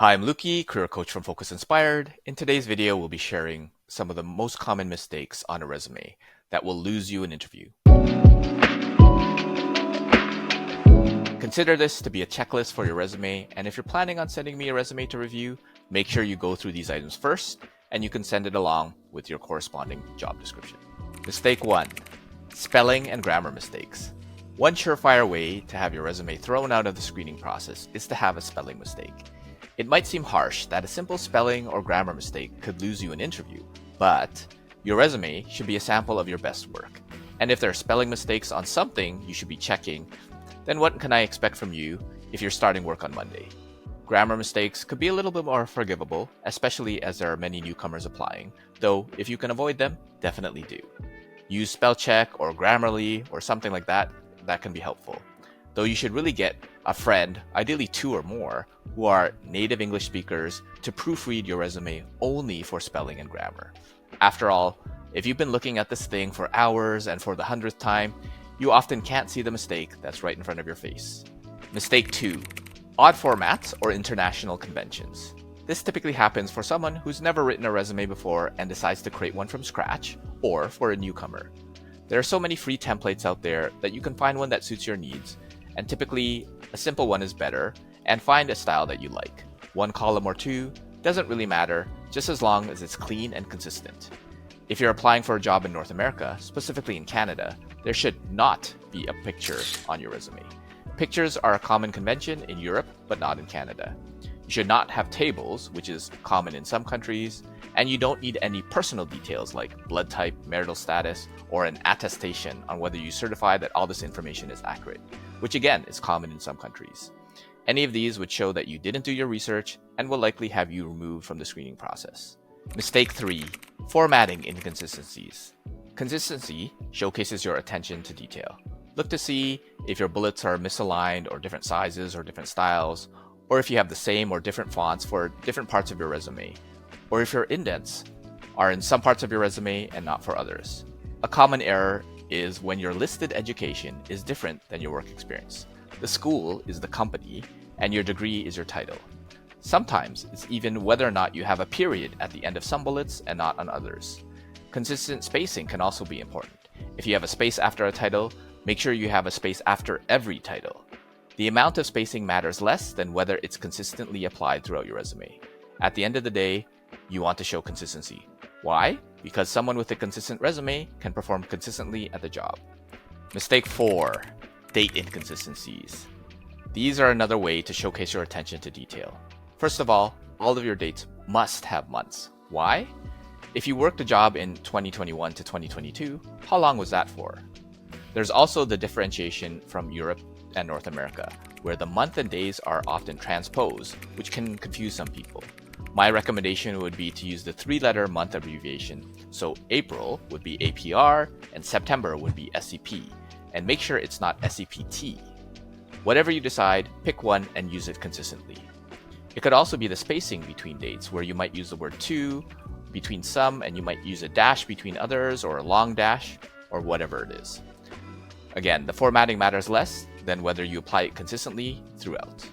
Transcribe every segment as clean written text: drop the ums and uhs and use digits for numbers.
I'm Luki, career coach from Focus Inspired. In today's video, we'll be sharing some of the most common mistakes on a resume that will lose you an interview. Consider this to be a checklist for your resume, and if you're planning on sending me a resume to review, make sure you go through these items first, and you can send it along with your corresponding job description. Mistake 1. Spelling and grammar mistakes. One surefire way to have your resume thrown out of the screening process is to have a spelling mistake. It might seem harsh that a simple spelling or grammar mistake could lose you an interview, but your resume should be a sample of your best work. And if there are spelling mistakes on something you should be checking, then what can I expect from you if you're starting work on Monday? Grammar mistakes could be a little bit more forgivable, especially as there are many newcomers applying, though if you can avoid them, definitely do. Use spell check or Grammarly or something like that can be helpful. Though you should really get a friend, ideally 2 or more, who are native English speakers to proofread your resume only for spelling and grammar. After all, if you've been looking at this thing for hours and for the 100th time, you often can't see the mistake that's right in front of your face. Mistake 2. Odd formats or international conventions. This typically happens for someone who's never written a resume before and decides to create one from scratch, or for a newcomer. There are so many free templates out there that you can find one that suits your needs, and typically a simple one is better, and find a style that you like. 1 column or 2 doesn't really matter, just as long as it's clean and consistent. If you're applying for a job in North America, specifically in Canada, there should not be a picture on your resume. Pictures are a common convention in Europe, but not in Canada. You should not have tables, which is common in some countries, and you don't need any personal details like blood type, marital status, or an attestation on whether you certify that all this information is accurate, which again is common in some countries. Any of these would show that you didn't do your research and will likely have you removed from the screening process. Mistake 3. Formatting inconsistencies. Consistency showcases your attention to detail. Look to see if your bullets are misaligned or different sizes or different styles, or if you have the same or different fonts for different parts of your resume, or if your indents are in some parts of your resume and not for others. A common error is when your listed education is different than your work experience. The school is the company, and your degree is your title. Sometimes it's even whether or not you have a period at the end of some bullets and not on others. Consistent spacing can also be important. If you have a space after a title, make sure you have a space after every title. The amount of spacing matters less than whether it's consistently applied throughout your resume. At the end of the day, you want to show consistency. Why? Because someone with a consistent resume can perform consistently at the job. Mistake 4. Date inconsistencies. These are another way to showcase your attention to detail. First of all of your dates must have months. Why? If you worked a job in 2021 to 2022, how long was that for? There's also the differentiation from Europe and North America, where the month and days are often transposed, which can confuse some people. My recommendation would be to use the 3-letter month abbreviation, so April would be APR and September would be SCP, and make sure it's not SCPT. Whatever you decide, pick one and use it consistently. It could also be the spacing between dates, where you might use the word to between some and you might use a dash between others or a long dash or whatever it is. Again, the formatting matters less than whether you apply it consistently throughout.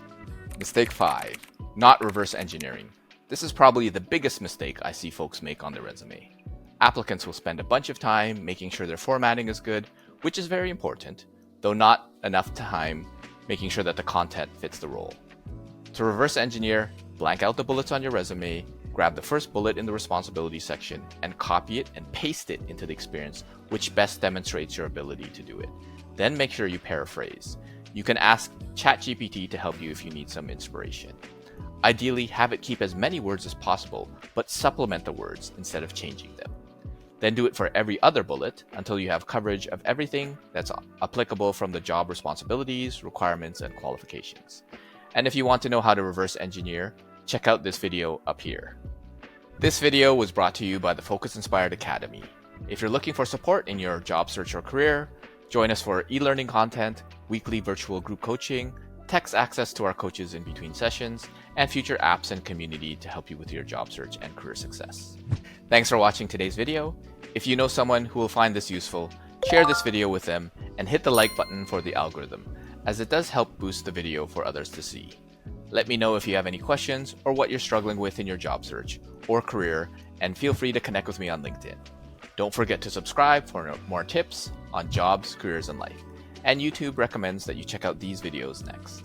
Mistake 5. Not reverse engineering. This is probably the biggest mistake I see folks make on their resume. Applicants will spend a bunch of time making sure their formatting is good, which is very important, though not enough time making sure that the content fits the role. To reverse engineer, blank out the bullets on your resume, grab the first bullet in the responsibility section, and copy it and paste it into the experience which best demonstrates your ability to do it. Then make sure you paraphrase. You can ask ChatGPT to help you if you need some inspiration. Ideally, have it keep as many words as possible, but supplement the words instead of changing them. Then do it for every other bullet until you have coverage of everything that's applicable from the job responsibilities, requirements, and qualifications. And if you want to know how to reverse engineer, check out this video up here. This video was brought to you by the Focus Inspired Academy. If you're looking for support in your job search or career, join us for e-learning content, weekly virtual group coaching, text access to our coaches in between sessions, and future apps and community to help you with your job search and career success. Thanks for watching today's video. If you know someone who will find this useful, share this video with them and hit the like button for the algorithm, as it does help boost the video for others to see. Let me know if you have any questions or what you're struggling with in your job search or career, and feel free to connect with me on LinkedIn. Don't forget to subscribe for more tips on jobs, careers, and life. And YouTube recommends that you check out these videos next.